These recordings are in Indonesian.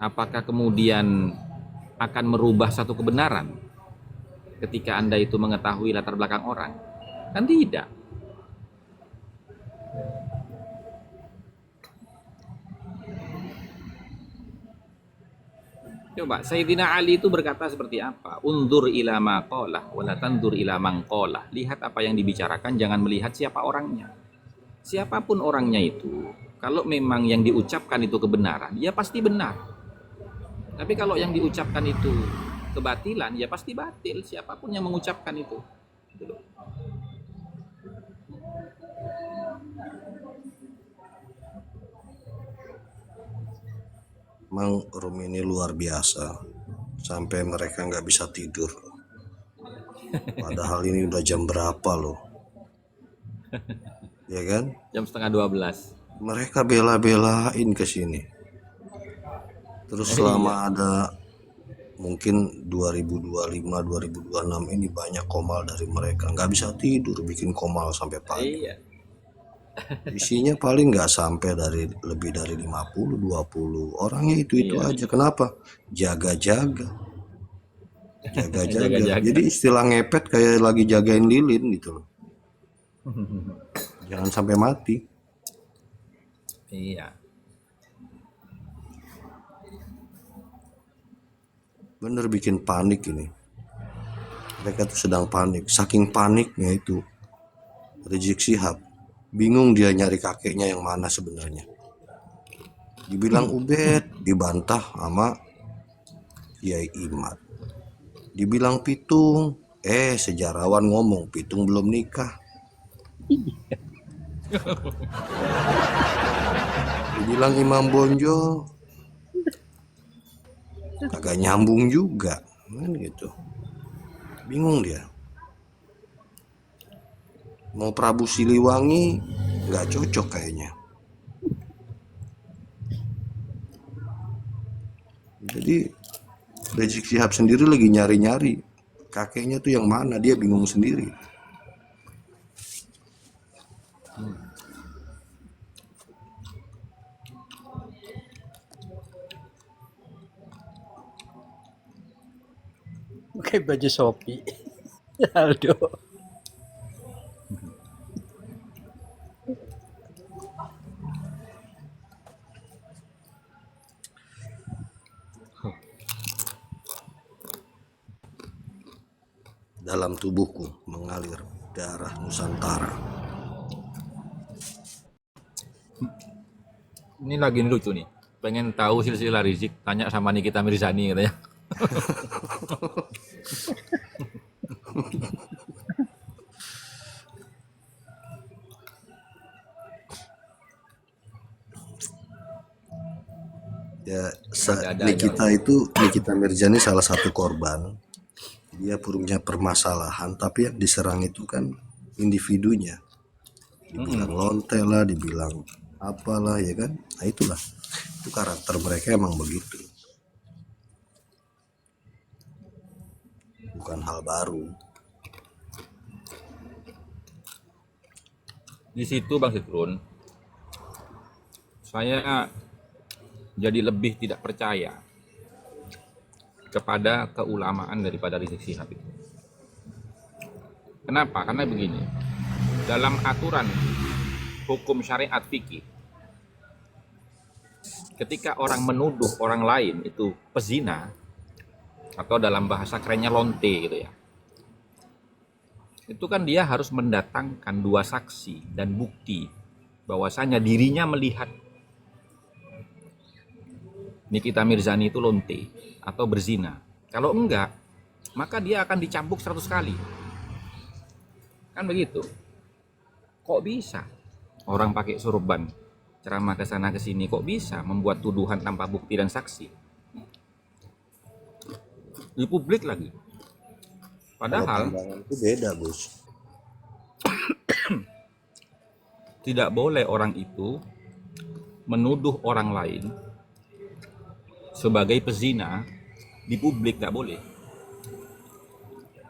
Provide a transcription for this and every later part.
Apakah kemudian akan merubah satu kebenaran ketika Anda itu mengetahui latar belakang orang? Kan tidak. Coba Sayyidina Ali itu berkata seperti apa? Undur ila ma qala wala tandur ila man qala. Lihat apa yang dibicarakan, jangan melihat siapa orangnya. Siapapun orangnya itu, kalau memang yang diucapkan itu kebenaran, ya pasti benar. Tapi kalau yang diucapkan itu kebatilan, ya pasti batil. Siapapun yang mengucapkan itu. Gitu loh. Emang room ini luar biasa, sampai mereka nggak bisa tidur. Padahal ini udah jam berapa loh, ya kan? Jam setengah 12. Mereka bela-belain ke sini. Terus selama Iya. ada mungkin 2025, 2026 ini banyak komal dari mereka. Nggak bisa tidur, bikin komal sampai pagi. Iya. Isinya paling nggak sampai dari lebih dari 50, 20. Orangnya itu-itu Iya. aja. Kenapa? Jaga-jaga. Jaga-jaga. Jaga-jaga. Jadi istilah ngepet kayak lagi jagain lilin gitu loh. Jangan sampai mati. Iya. Bener bikin panik ini. Mereka tuh sedang panik. Saking paniknya itu Rizik Syihab bingung dia nyari kakeknya yang mana sebenarnya. Dibilang Ubed, dibantah sama Kiai Imad. Dibilang Pitung, sejarawan ngomong Pitung belum nikah. Dibilang Imam Bonjol, kagak nyambung juga, kan gitu. Bingung dia. Mau Prabu Siliwangi nggak cocok kayaknya. Jadi Rizik Syihab sendiri lagi nyari-nyari kakeknya tuh yang mana, dia bingung sendiri. Pakai baju Shopee. Aldo. Dalam tubuhku mengalir darah Nusantara. Ini lagi lucu nih. Pengen tahu silsilah Rizik, tanya sama Nikita Mirzani katanya. Ya, Ada-ada aja Nikita orang. itu, Nikita Mirzani salah satu korban. Dia punya permasalahan, tapi yang diserang itu kan individunya. Dibilang lonte lah, dibilang apalah, ya kan. Nah itulah, itu karakter mereka emang begitu, bukan hal baru. Di situ Bang Sitrun, saya jadi lebih tidak percaya kepada keulamaan daripada Rizik Syihab itu. Kenapa? Karena begini, dalam aturan hukum syariat fikih, ketika orang menuduh orang lain itu pezina, atau dalam bahasa kerennya lonte gitu ya, itu kan dia harus mendatangkan dua saksi dan bukti bahwasanya dirinya melihat Nikita Mirzani itu lonte atau berzina. Kalau enggak, maka dia akan dicambuk 100 kali. Kan begitu. Kok bisa orang pakai sorban ceramah ke sana ke sini, kok bisa membuat tuduhan tanpa bukti dan saksi? Di publik lagi. Kalau Padahal pandangan itu beda, Bos. tidak boleh orang itu menuduh orang lain sebagai pezina di publik, nggak boleh.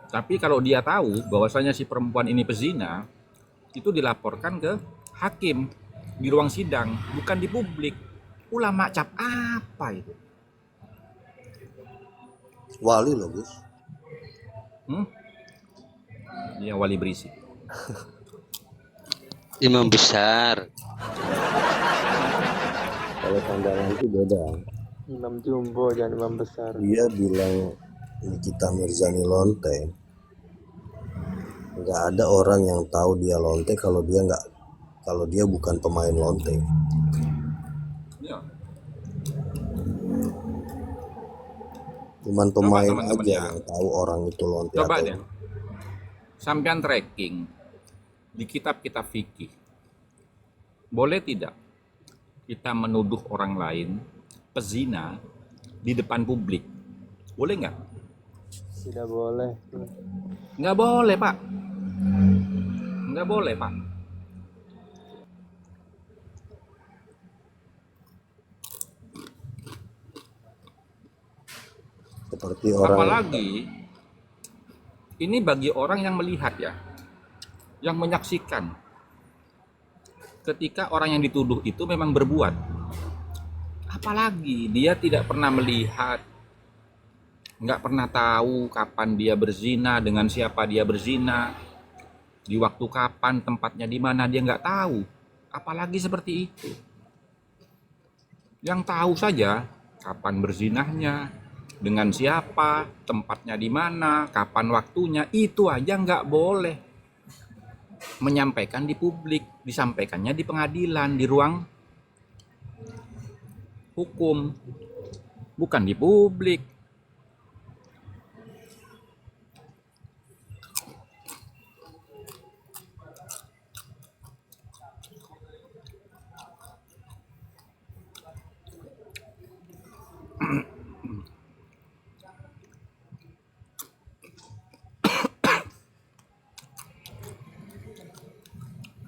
Tapi kalau dia tahu bahwasanya si perempuan ini pezina, itu dilaporkan ke hakim di ruang sidang, bukan di publik. Ulama cap apa itu? Wali loh Gus. Iya, wali berisik. Imam besar. Kalau pandangan itu beda. Imam jumbo jangan imam besar. Dia bilang Nikita Mirzani lonte. Nggak ada orang yang tahu dia lonte kalau dia bukan pemain lonte. Iya. Cuman pemain teman-teman aja ya. yang tahu orang itu lonte Coba atau deh. Sampean tracking di kitab-kitab fikih. Boleh tidak kita menuduh orang lain pezina di depan publik? Boleh nggak? Tidak boleh. Nggak boleh, Pak. Nggak boleh, Pak. seperti orang Apalagi ini bagi orang yang melihat ya, yang menyaksikan. Ketika orang yang dituduh itu memang berbuat. Apalagi dia tidak pernah melihat, nggak pernah tahu kapan dia berzina, dengan siapa dia berzina, di waktu kapan, tempatnya di mana, dia nggak tahu. Apalagi seperti itu. Yang tahu saja kapan berzinahnya, dengan siapa, tempatnya di mana, kapan waktunya, itu aja nggak boleh menyampaikan di publik, disampaikannya di pengadilan, di ruang hukum, bukan di publik.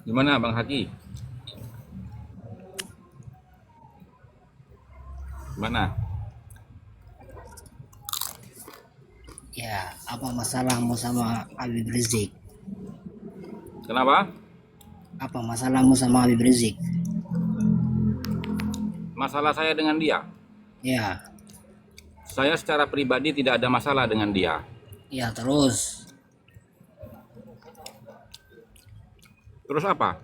Gimana Bang Haki? Gimana? Ya, apa masalahmu sama Habib Rizik? Kenapa? Apa masalahmu sama Habib Rizik? Masalah saya dengan dia? Ya, Saya secara pribadi tidak ada masalah dengan dia. ya terus. Terus apa?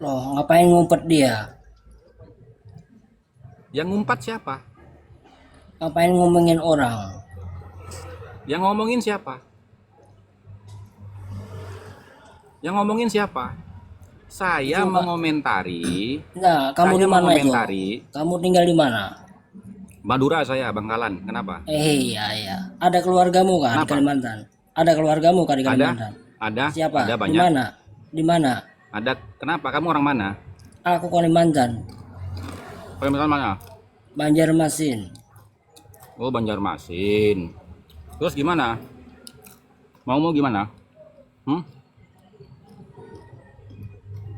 Loh, ngapain ngumpet dia? Yang ngumpat siapa? Ngapain ngomongin orang? Yang ngomongin siapa? Yang ngomongin siapa? Saya Itu, Pak. mengomentari. Nah, kamu Saya di mana itu? mengomentari. Kamu tinggal di mana? Madura saya, Bangkalan. Kenapa? Iya, iya. Ada keluargamu kan di Kenapa? Kalimantan? Ada keluargamu kan di Ada? Kalimantan? Ada? Siapa? Ada Di banyak. mana? Di mana? Ada. Kenapa? Kamu orang mana? Aku Kalimantan, Kalimantan mana? Banjarmasin. Oh, Banjarmasin. Terus gimana? Mau gimana?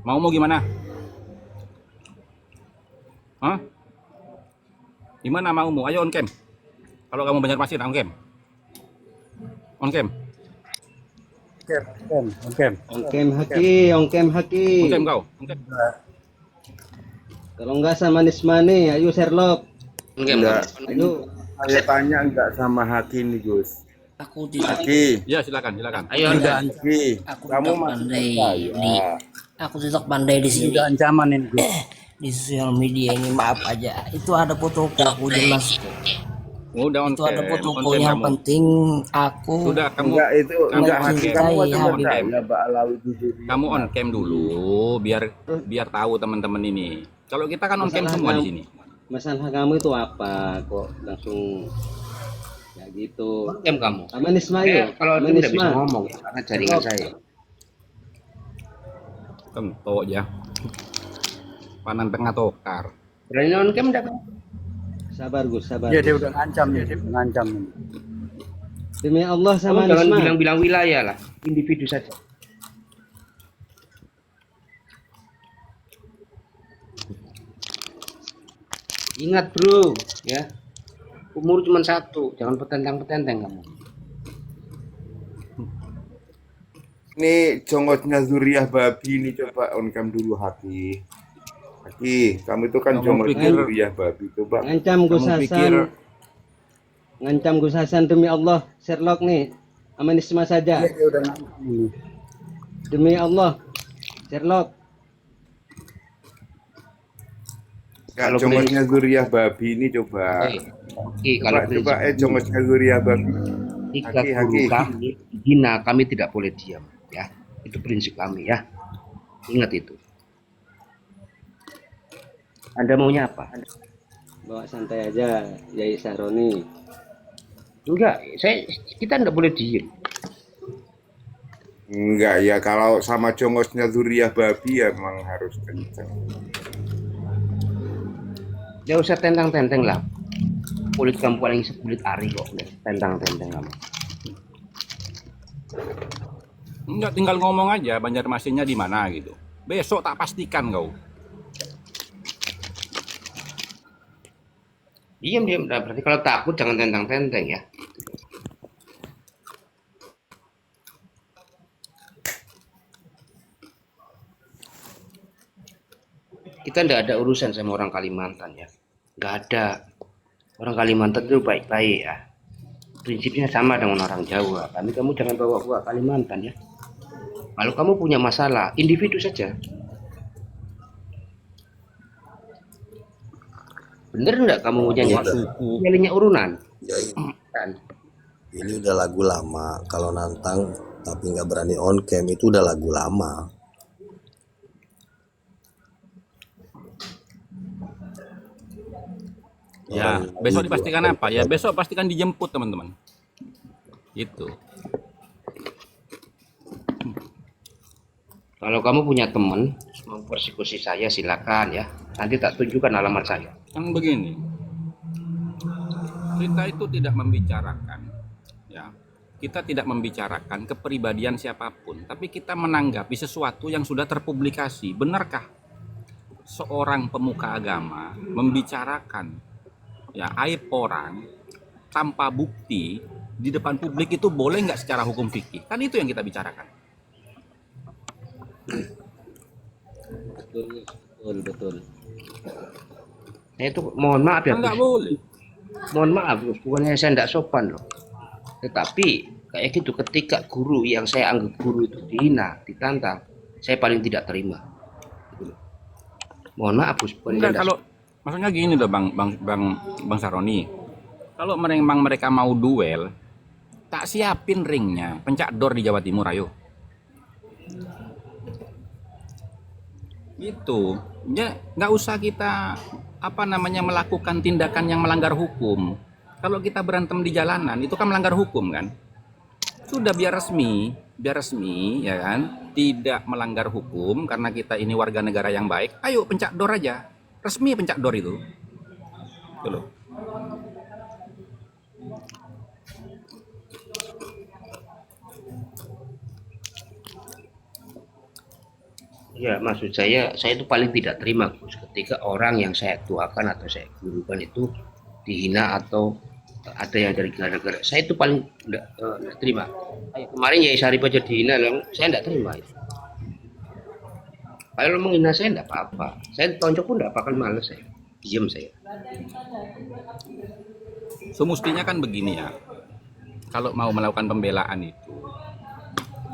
Mau gimana? Hah? Gimana maumu? Ayo on cam. Kalau kamu Banjarmasin, on cam. On cam. Ongkem haki, ongkem haki. On cam kau. On cam. Kalau enggak sama Nismani, ayo Sherlock. Enggak, Ayo. saya tanya enggak sama Haki nih Gus. Aku tidak, Haki, Ya, silakan, silakan. Haki, aku kamu tidak masih pandai percaya? aku tidak pandai di sini. Ancaman ini Gus. Di sosial media ini maaf aja. Itu ada fotoku, aku jelas kok. Udah on Itu cam. ada On fotoku cam yang kamu. penting aku Sudah kamu Enggak itu, enggak Haki mencintai kamu masih Habib. percaya Mbak Alawi itu jadi. kamu on cam dulu biar tahu teman-teman ini. Kalau kita kan on cam Masalah semua di kamu- sini. Masalah kamu itu apa kok langsung ya gitu. Kem kamu. Sama Nisma Saya yuk. kalau Sama itu udah bisa Nisma. ngomong karena jaringan saya. Tentu ya. Panan tengah tokar. Berani non kem udah kan? Sabar Gus, sabar. Iya, dia Gus. udah ngancam ya, dia udah ngancam. Demi Allah Kamu sama jangan Nisma. bilang-bilang wilayah lah, individu saja. Ingat bro, ya umur cuma satu, jangan petentang-petenteng kamu. Ini jongosnya Zuriyah babi ini coba on cam dulu Haki. Haki, kamu itu kan Kamu jongosnya pikir- Zuriyah babi coba. Ngancam Gus Kamu pikir Hasan. Ngancam Gus Hasan demi Allah. Sherlock nih. Amanisme saja. Iya, dia udah ngancam ini. Demi Allah. Sherlock. Kak, Kalau congosnya Zuriyah babi ini coba. Kalau Coba congosnya Zuriyah babi. ketika Haki, guru haki. kami dihina, kami tidak boleh diam, ya. Itu prinsip kami, ya. Ingat itu. Anda maunya apa? Bawa santai aja, Yai Saroni. Enggak, kita tidak boleh diem. Enggak ya, kalau sama congosnya Zuriyah babi ya emang harus kenceng. Tidak usah tentang-tenteng lah. Kulit kamu paling sekulit ari kok. Udah tentang-tenteng kamu. Enggak, tinggal ngomong aja Banjarmasinnya di mana gitu. Besok tak pastikan kau. Diam. Nah, berarti kalau takut jangan tentang-tenteng ya. Kita tidak ada urusan sama orang Kalimantan ya. Nggak ada. Orang Kalimantan itu baik-baik ya. Prinsipnya sama dengan orang Jawa. Kamu jangan bawa Kalimantan ya. Kalau kamu punya masalah, individu saja. Bener nggak kamu nyanyi suku? Nyalinya urunan. Ya, Kan? ini udah lagu lama. Kalau nantang tapi nggak berani on cam itu udah lagu lama. Ya, Orang besok lagu dipastikan akan apa? Ya, besok pastikan dijemput teman-teman. Itu. Kalau kamu punya teman mau persekusi saya silakan ya. Nanti tak tunjukkan alamat saya. Kan begini. Kita itu tidak membicarakan ya. Kita tidak membicarakan kepribadian siapapun, tapi kita menanggapi sesuatu yang sudah terpublikasi. Benarkah seorang pemuka agama membicarakan ya aib orang tanpa bukti di depan publik itu boleh nggak secara hukum fikih? Kan itu yang kita bicarakan. Betul. Saya itu mohon maaf ya. Kan nggak Gus. boleh. Mohon maaf, Gus. Bukannya saya tidak sopan loh. Tetapi kayak gitu ketika guru yang saya anggap guru itu dihina, ditantang, saya paling tidak terima. Gitu loh. Mohon maaf, Gus. Bukannya Enggak, saya kalau maksudnya gini loh Bang Saroni. Kalau memang mereka mau duel, tak siapin ringnya, pencak dor di Jawa Timur, ayo. Gitu. Ya, nggak usah kita melakukan tindakan yang melanggar hukum. Kalau kita berantem di jalanan itu kan melanggar hukum kan. Sudah biar resmi ya kan, tidak melanggar hukum karena kita ini warga negara yang baik. Ayo pencak dor aja, resmi pencak dor itu. Gitu loh. Ya, maksud saya itu paling tidak terima Gus, ketika orang yang saya tuakan atau saya gurukan itu dihina atau ada yang dari gara-gara. Saya itu paling tidak terima. Kemarin Yai Sarip aja dihina, saya tidak terima itu. Kalau menghina saya tidak apa-apa. Saya tonjok pun tidak bakal males saya. Diam saya. Semestinya kan begini ya. Kalau mau melakukan pembelaan itu,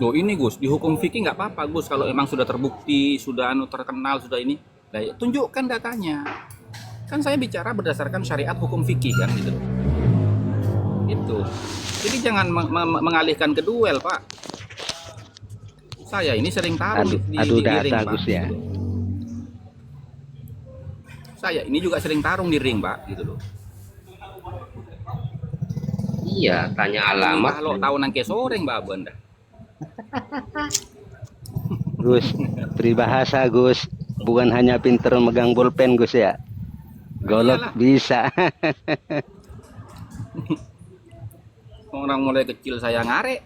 loh ini Gus, di hukum fikih nggak apa-apa Gus, kalau emang sudah terbukti, sudah terkenal, sudah ini, nah, tunjukkan datanya. Kan saya bicara berdasarkan syariat hukum fikih kan gitu. Itu. Jadi jangan mengalihkan ke duel, Pak. Saya ini sering taruh di ring, Pak. Gus ya. Gitu loh. Saya ini juga sering tarung di ring, Pak, gitu loh. Iya, tanya alamat. Kalau tahu nangke soreng, Mbak Bunda. Gus, peribahasa Gus, bukan hanya pinter megang bolpen Gus ya, golok Iyalah. bisa. Orang mulai kecil saya ngarek.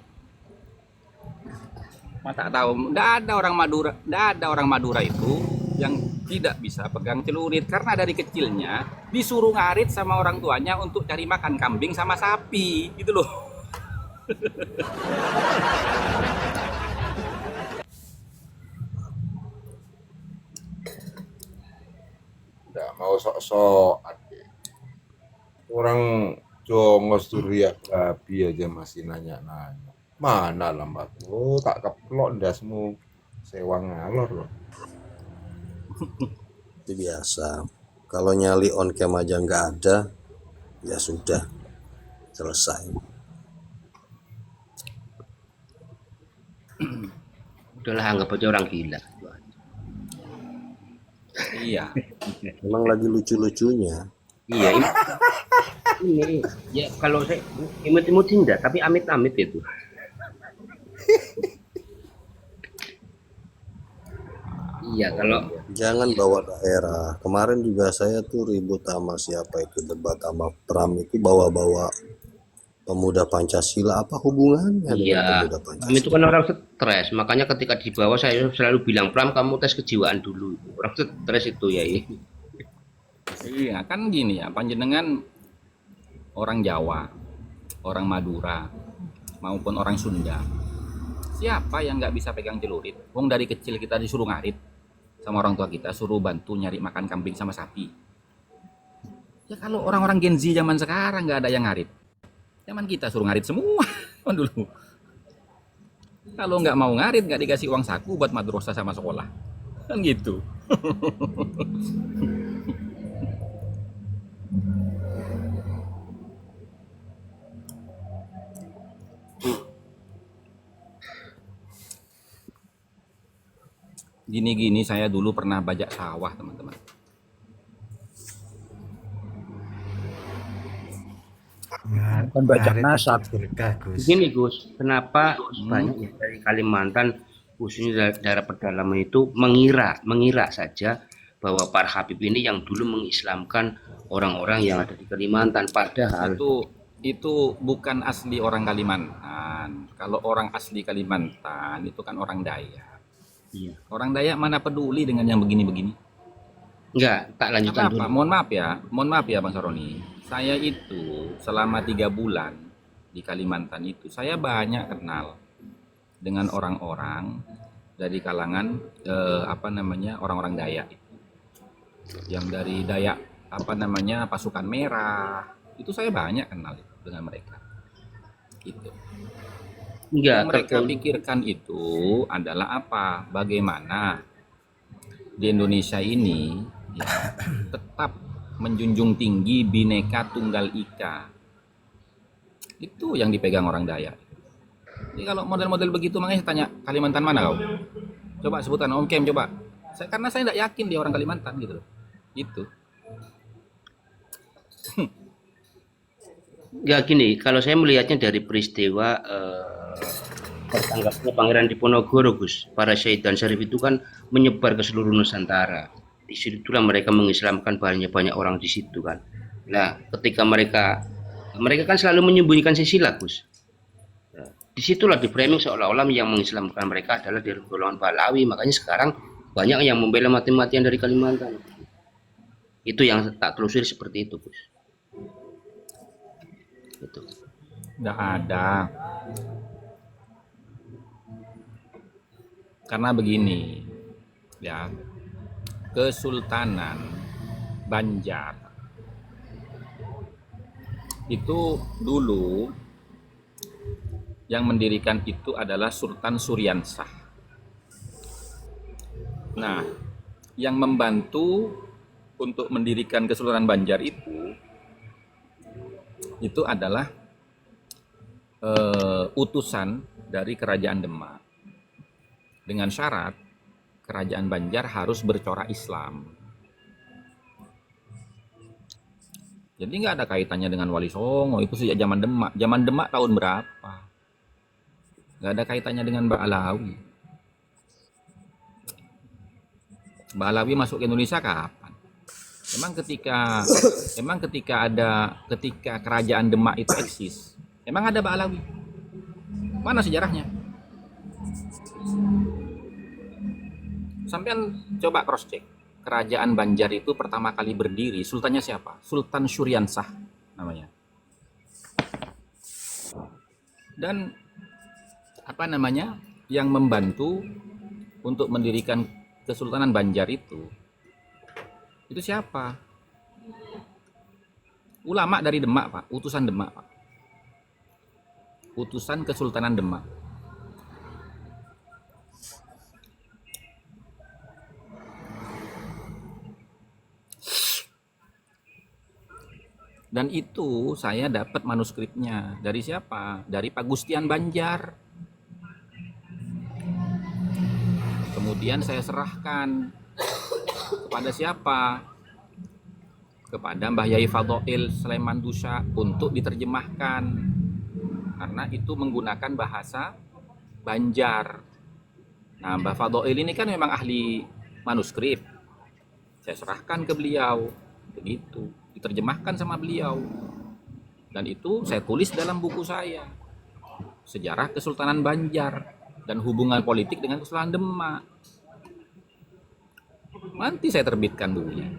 Mata tahu, tidak ada orang Madura itu yang tidak bisa pegang celurit karena dari kecilnya disuruh ngarit sama orang tuanya untuk cari makan kambing sama sapi, gitu loh. Nggak mau sok-sok. Orang Jongos Suriah babi aja masih nanya-nanya. Mana lambat? Oh, tak keplok ndasmu sewa ngalor loh. Itu biasa. Kalau nyali on cam aja nggak ada, ya sudah selesai. Udahlah anggap aja orang gila. Iya. Emang lagi lucu-lucunya. Iya, ini ya kalau saya imut-imut sih enggak, tapi amit-amit itu. Iya, kalau Jangan bawa daerah. Kemarin juga saya tuh ribut sama siapa itu, debat sama Pram itu bawa-bawa pemuda Pancasila. Apa hubungannya dengan iya, pemuda Pram Pancasila? itu kan orang stres, makanya ketika di bawah saya selalu bilang, Pram kamu tes kejiwaan dulu. Orang stres itu ya ini. Iya, kan gini ya, panjenengan orang Jawa, orang Madura, maupun orang Sunda. Siapa yang nggak bisa pegang celurit? Wong dari kecil kita disuruh ngarit sama orang tua kita, suruh bantu nyari makan kambing sama sapi. Ya kalau orang-orang Gen Z zaman sekarang nggak ada yang ngarit. Zaman kita suruh ngarit semua kan dulu. Kalau nggak mau ngarit nggak dikasih uang saku buat madrasah sama sekolah. Kan gitu. Gini-gini saya dulu pernah bajak sawah, teman-teman. Bukan baca nasab. Begini Gus, kenapa banyak ya dari Kalimantan khususnya daerah pedalaman itu mengira saja bahwa para Habib ini yang dulu mengislamkan orang-orang yang ada di Kalimantan, padahal Itu bukan asli orang Kalimantan. Kalau orang asli Kalimantan itu kan orang Dayak. iya. Orang Dayak mana peduli dengan yang begini-begini? Enggak, tak lanjutkan Apa? dulu. Mohon maaf ya Bang Saroni. Saya itu selama 3 bulan di Kalimantan itu saya banyak kenal dengan orang-orang dari kalangan orang-orang Dayak itu. Yang dari Dayak pasukan merah itu saya banyak kenal dengan mereka. Itu. Enggak, Yang mereka pikirkan itu adalah apa? Bagaimana di Indonesia ini ya, tetap menjunjung tinggi Bhinneka Tunggal Ika. Itu yang dipegang orang Dayak. Jadi kalau model-model begitu makanya saya tanya, Kalimantan mana kau? Coba sebutan Om Kem coba. Karena saya tidak yakin dia orang Kalimantan gitu loh. Itu. Ya gini, kalau saya melihatnya dari peristiwa tertangkapnya Pangeran Diponegoro, Gus, para Syahid dan Syarif itu kan menyebar ke seluruh Nusantara. Di situlah mereka mengislamkan banyak orang di situ kan. Nah, ketika mereka kan selalu menyembunyikan silsilah, Gus. Nah, disitulah di framing seolah-olah yang mengislamkan mereka adalah dari golongan Balawi. Makanya sekarang banyak yang membela mati-matian dari Kalimantan. Itu yang tak telusuri seperti itu, Gus. Itu. Nggak ada. Karena begini, ya, Kesultanan Banjar itu dulu yang mendirikan itu adalah Sultan Suryansah. Nah, yang membantu untuk mendirikan Kesultanan Banjar itu adalah utusan dari Kerajaan Demak dengan syarat Kerajaan Banjar harus bercorak Islam. Jadi nggak ada kaitannya dengan Wali Songo, itu sejak zaman Demak. Zaman Demak tahun berapa? Nggak ada kaitannya dengan Ba'alawi. Ba'alawi masuk ke Indonesia kapan? Emang ketika Kerajaan Demak itu eksis, emang ada Ba'alawi? Mana sejarahnya? Sampean coba cross check. Kerajaan Banjar itu pertama kali berdiri, sultannya siapa? Sultan Suryansah namanya. Dan yang membantu untuk mendirikan Kesultanan Banjar itu siapa? Ulama dari Demak, Pak. Utusan Demak, Pak. Utusan Kesultanan Demak. Dan itu saya dapat manuskripnya dari siapa? Dari Pak Gustian Banjar. Kemudian saya serahkan kepada siapa? Kepada Mbah Yai Fadhail Sleman Dusha untuk diterjemahkan. Karena itu menggunakan bahasa Banjar. Nah, Mbah Fadhail ini kan memang ahli manuskrip. Saya serahkan ke beliau. Begitu. Diterjemahkan sama beliau. Dan itu saya tulis dalam buku saya. Sejarah Kesultanan Banjar dan hubungan politik dengan Kesultanan Demak. Nanti saya terbitkan bukunya.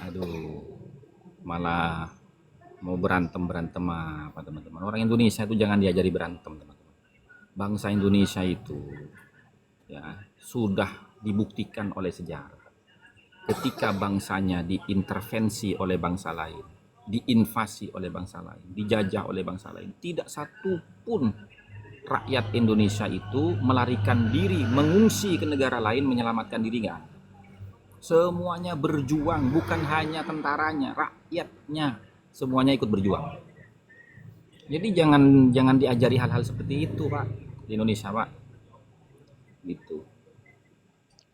Aduh, malah mau berantem apa teman-teman. Orang Indonesia itu jangan diajari berantem, teman-teman. Bangsa Indonesia itu ya sudah dibuktikan oleh sejarah. Ketika bangsanya diintervensi oleh bangsa lain, diinvasi oleh bangsa lain, dijajah oleh bangsa lain, tidak satu pun rakyat Indonesia itu melarikan diri, mengungsi ke negara lain, menyelamatkan diri, nggak. Semuanya berjuang, bukan hanya tentaranya, rakyatnya semuanya ikut berjuang. Jadi jangan diajari hal-hal seperti itu, Pak, di Indonesia, Pak. Gitu.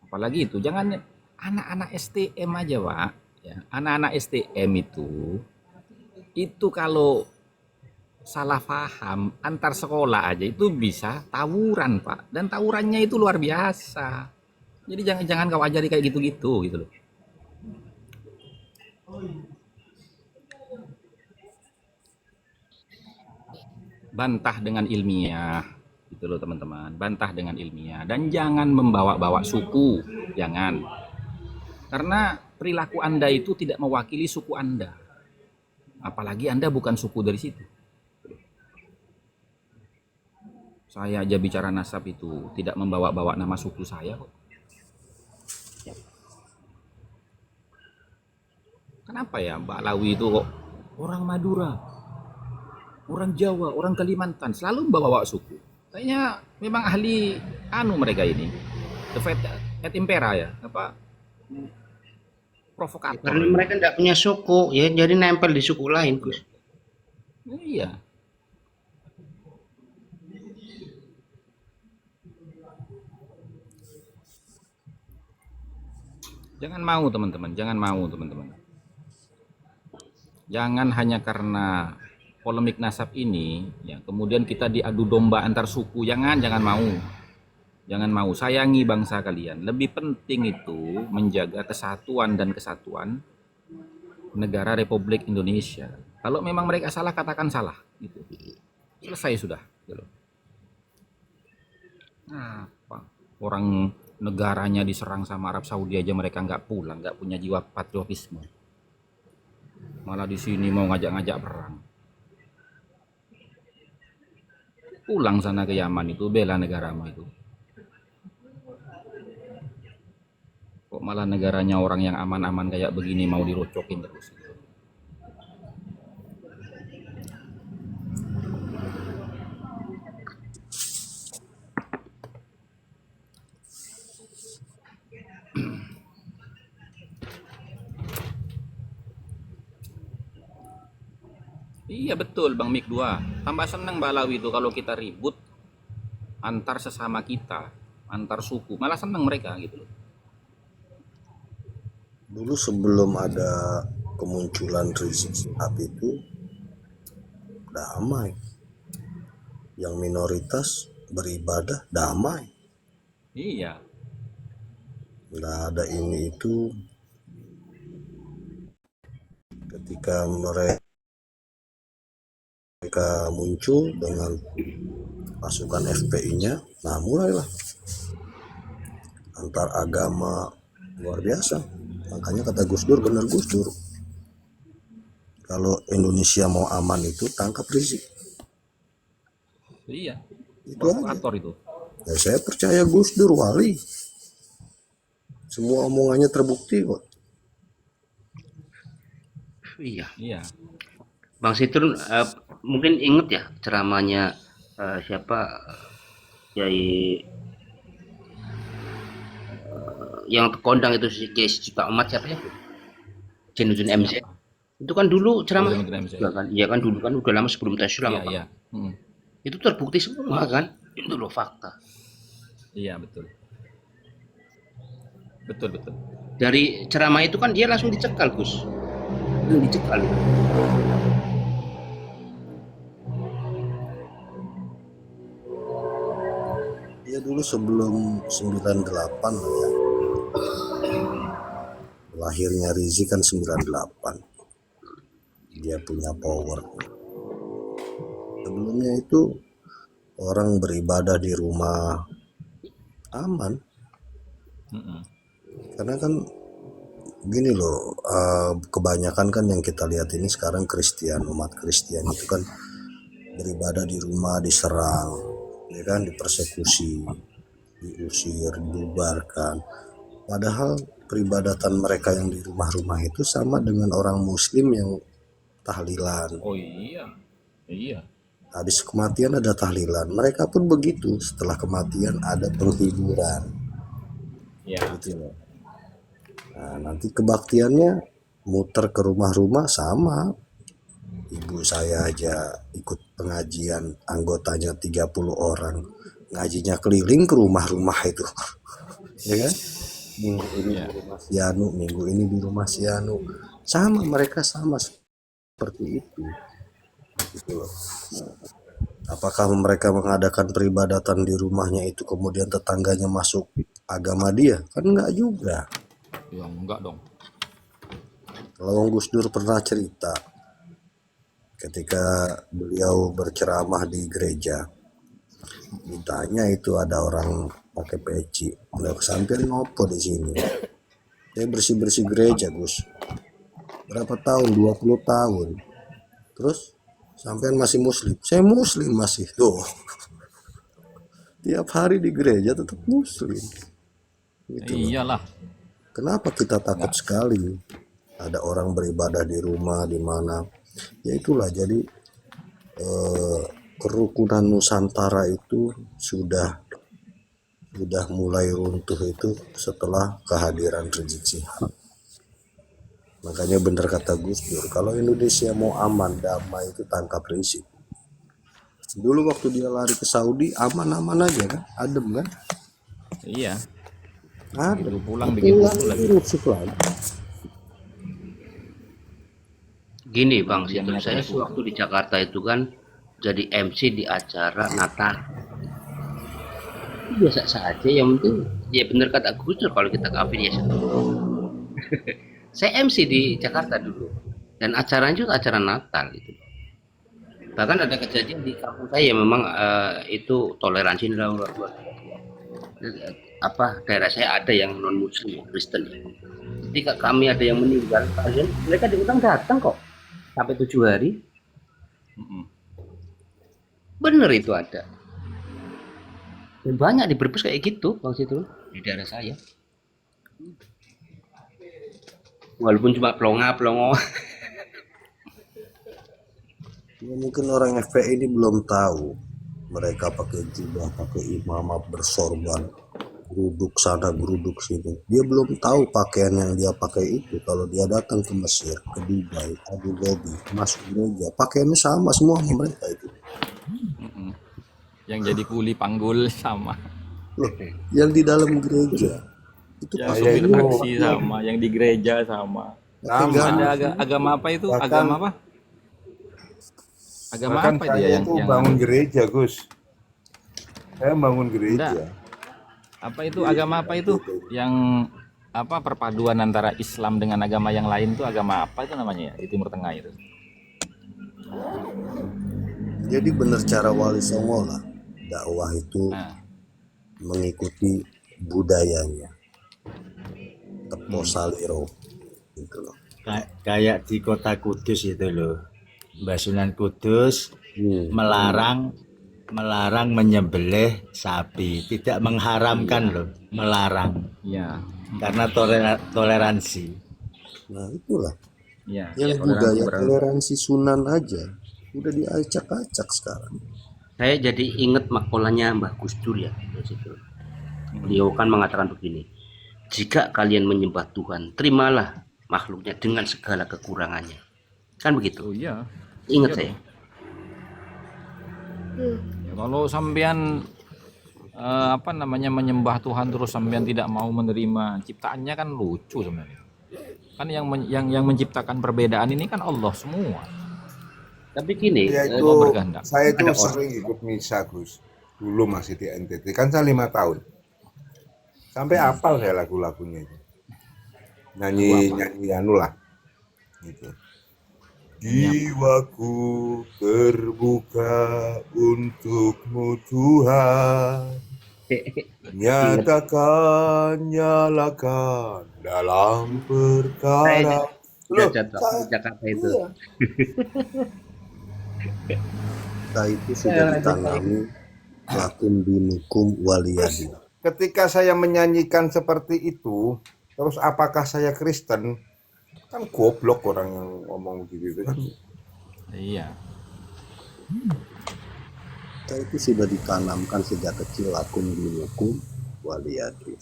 Apalagi itu, jangan anak-anak STM aja, Pak. Ya, anak-anak STM itu kalau salah paham antar sekolah aja itu bisa tawuran, Pak. Dan tawurannya itu luar biasa. Jadi jangan kau ajari kayak gitu-gitu gitu loh. Bantah dengan ilmiah gitu loh, teman-teman. Bantah dengan ilmiah dan jangan membawa-bawa suku, jangan. Karena perilaku Anda itu tidak mewakili suku Anda. Apalagi Anda bukan suku dari situ. Saya aja bicara nasab itu tidak membawa-bawa nama suku saya kok. Kenapa ya Mbak Lawi itu kok orang Madura, orang Jawa, orang Kalimantan selalu membawa suku? Kayaknya memang ahli mereka ini. The Fed et Impera ya, apa provokator. Karena mereka tidak punya suku, ya jadi nempel di suku lain, Gus. Iya. Jangan mau teman-teman. Jangan hanya karena polemik nasab ini, ya kemudian kita diadu domba antar suku. Jangan mau. Sayangi bangsa kalian. Lebih penting itu menjaga kesatuan dan kesatuan negara Republik Indonesia. Kalau memang mereka salah, katakan salah. Gitu. Selesai sudah. Gitu. Apa? Orang negaranya diserang sama Arab Saudi aja mereka nggak pulang, nggak punya jiwa patriotisme. Malah di sini mau ngajak-ngajak perang. Pulang sana ke Yaman itu, bela negaramu itu. Kok malah negaranya orang yang aman-aman kayak begini mau dirocokin terus. Iya betul Bang Mik 2. Tambah seneng Mbak Lawi itu kalau kita ribut antar sesama kita, antar suku. Malah seneng mereka gitu loh. Dulu sebelum ada kemunculan Rizik Syihab itu damai. Yang minoritas beribadah damai. Iya. Nggak ada ini itu. Ketika mereka muncul dengan pasukan FPI-nya, nah mulailah antar agama luar biasa. Makanya kata Gus Dur, benar Gus Dur, kalau Indonesia mau aman itu tangkap Rizik. Iya. Itu aja. Provokator itu. Ya, saya percaya Gus Dur wali. Semua omongannya terbukti kok. Iya, Iya. Bang Sitrun mungkin inget ya ceramahnya siapa Kiai yang kondang itu si Kiai Sejuta Umat siapa ya? Jainuddin MZ. Itu kan dulu ceramah Jainuddin MZ. juga kan. Iya kan dulu kan udah lama sebelum tes Iya, lama Pak. iya. Itu terbukti semua kan. Itu loh fakta. Iya, betul. Betul, betul. Dari ceramah itu kan dia langsung dicekal, Gus. Langsung dicekal. Ya dulu sebelum 98 lah ya. Lahirnya Rizik kan 98. Dia punya power. Sebelumnya itu orang beribadah di rumah aman. Karena kan gini loh, kebanyakan kan yang kita lihat ini sekarang Kristen, umat Kristen itu kan beribadah di rumah diserang, ya kan, dipersekusi, diusir, dibubarkan. Padahal peribadatan mereka yang di rumah-rumah itu sama dengan orang Muslim yang tahlilan. Oh iya. Iya. Habis kematian ada tahlilan. Mereka pun begitu. Setelah kematian ada penghiburan. Iya. Gitu loh. Nah, nanti kebaktiannya muter ke rumah-rumah sama. Ibu saya aja ikut pengajian, anggotanya 30 orang. Ngajinya keliling ke rumah-rumah itu. Ya kan? Minggu ini di rumah si Anu, minggu ini di rumah si Anu. Sama, mereka sama seperti itu. Gitu loh. Apakah mereka mengadakan peribadatan di rumahnya itu kemudian tetangganya masuk agama dia? Kan enggak juga. Ya enggak dong. Kalau Gus Dur pernah cerita ketika beliau berceramah di gereja, ditanya itu ada orang pakai peci, udah kesampean ngopo di sini. Saya bersih-bersih gereja, Gus. Berapa tahun? 20 tahun. Terus sampean masih muslim? Saya muslim masih. Tuh. Tiap hari di gereja tetap muslim. Gitu loh. Iyalah. Kenapa kita takut sekali ada orang beribadah di rumah di mana? Ya itulah, jadi kerukunan Nusantara itu sudah mulai runtuh itu setelah kehadiran Rizik Syihab. Makanya benar kata Gus Dur, kalau Indonesia mau aman damai itu tangkap Rizik. Dulu waktu dia lari ke Saudi aman-aman aja kan, adem kan? Iya. Adem. Pulang bikin rusuh lagi. Rusuk lagi. Gini Bang Sitrun, saya waktu di Jakarta itu kan jadi MC di acara Natal. Biasa saja, yang penting ya benar kata Gus Dur, kalau kita kafir ya saya MC di Jakarta dulu dan acaranya juga acara Natal itu. Bahkan ada kejadian di kampung saya memang itu toleransi luar biasa. Daerah saya ada yang non Muslim, Kristen. Ketika kami ada yang meninggal, mereka diundang datang kok sampai 7 hari. Bener itu ada. Dan banyak di Brebes kayak gitu, Bang Sitrun, di daerah saya. Walaupun cuma pelongo. Ya, mungkin orang FPI ini belum tahu. Mereka pakai jubah, pakai imamah, bersorban, geruduk sana, geruduk sini. Dia belum tahu pakaian yang dia pakai itu. Kalau dia datang ke Mesir, ke Dubai, Abu Dhabi, masuk gereja, pakaiannya sama semua sama mereka itu. Yang jadi kuli panggul sama. Loh, yang di dalam gereja itu Yang pakai supir taksi sama, yang di gereja sama. Ada agama apa itu? Bahkan- Agama apa? Agama Bahkan apa itu saya ya yang bangun gereja, Gus. Saya bangun gereja. Enggak. Apa itu agama apa itu? Yang apa perpaduan antara Islam dengan agama yang lain itu agama apa itu namanya ya di Timur Tengah itu? Jadi benar cara Wali Songo lah. Dakwah itu Nah, mengikuti budayanya. Tepo saliro gitu loh. Kayak di kota Kudus itu loh, Mbak Sunan Kudus melarang melarang menyembelih sapi, tidak mengharamkan loh, melarang Ya, karena toleransi. Nah itulah ya. yang budaya toleransi Sunan aja udah diacak-acak sekarang. Saya jadi ingat makolanya Mbah Gus Dur ya. Beliau kan mengatakan begini, jika kalian menyembah Tuhan, terimalah makhluknya dengan segala kekurangannya. Kan begitu. Oh iya. Ingat Iya saya. Ya, kalau sampean apa namanya menyembah Tuhan terus sampean tidak mau menerima ciptaannya kan lucu sebenarnya. Kan yang menciptakan perbedaan ini kan Allah semua. Tapi gini, Saya itu, Allah berkehendak. saya itu Ada orang- sering ikut misa Gus. Dulu masih di NTT, kan saya 5 tahun. Sampai hafal saya lagu-lagunya itu. Nyanyi anu lah. Gitu. Jiwaku terbuka untukmu Tuhan. Nyatakan, nyalakan dalam perkara. Udah Loh, jatuh Jakarta itu. iya. Kita itu sudah ditanami lakum dinukum waliyadin. Ketika saya menyanyikan seperti itu, terus apakah saya Kristen? Kan goblok orang yang ngomong begitu kan. Iya. Kita itu sudah ditanamkan sejak kecil lakum dinukum waliyadin.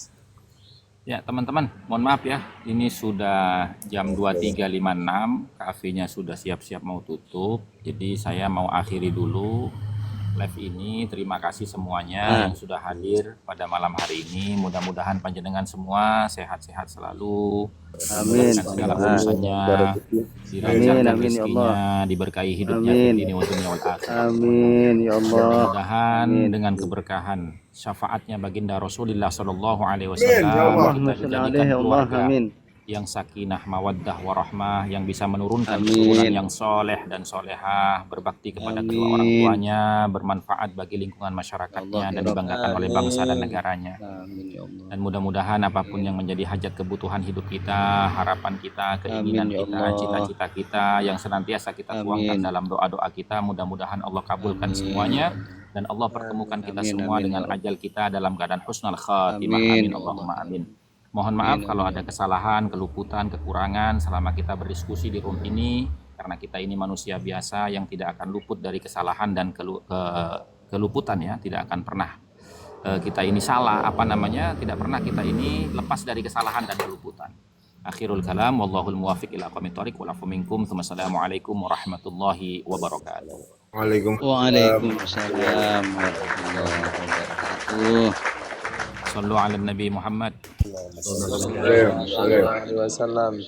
Ya, teman-teman, mohon maaf ya. Ini sudah jam 23.56, kafenya sudah siap-siap mau tutup. Jadi saya mau akhiri dulu live ini. Terima kasih semuanya yang sudah hadir pada malam hari ini. Mudah-mudahan panjenengan semua sehat-sehat selalu. Amin. Dimudahkan segala urusannya, dilancarkan rezekinya, diberkahi hidupnya di dunia wa dunia wal akhirah. Amin ya Allah. Mudah-mudahan dengan keberkahan syafaatnya baginda Rasulullah Shallallahu Alaihi Amin, ya Allah. Wasallam kita Allahumma sholli dijadikan alaihi Allah. keluarga Amin. yang sakinah mawaddah warahmah, yang bisa menurunkan Amin. keturunan yang soleh dan solehah, berbakti kepada kedua Amin. orang tuanya, bermanfaat bagi lingkungan masyarakatnya Allah, dan ya dibanggakan Rabbal oleh bangsa dan alamin. negaranya. Amin ya Allah. Dan mudah-mudahan apapun yang menjadi hajat kebutuhan hidup kita, harapan kita, keinginan Amin, ya kita, Allah. cita-cita kita yang senantiasa kita tuangkan Amin. dalam doa-doa kita, mudah-mudahan Allah kabulkan Amin. semuanya dan Allah pertemukan kita Amin, semua amin, dengan ya Allah. ajal kita dalam keadaan husnul khatimah. Amin, Amin ya Allahumma Allah. amin. Mohon maaf Amin, kalau amin, ada ya kesalahan, keluputan, kekurangan selama kita berdiskusi di room ini, karena kita ini manusia biasa yang tidak akan luput dari kesalahan dan keluputan ya, tidak akan pernah kita ini salah, tidak pernah kita ini lepas dari kesalahan dan keluputan. Akhirul kalam, wallahul muwafiq ila aqwamit thoriq, wal afu minkum, assalamualaikum warahmatullahi wabarakatuh. Waalaikumsalam warahmatullahi wabarakatuh. Sallu ala Nabi Muhammad. Boleh. Wasallam.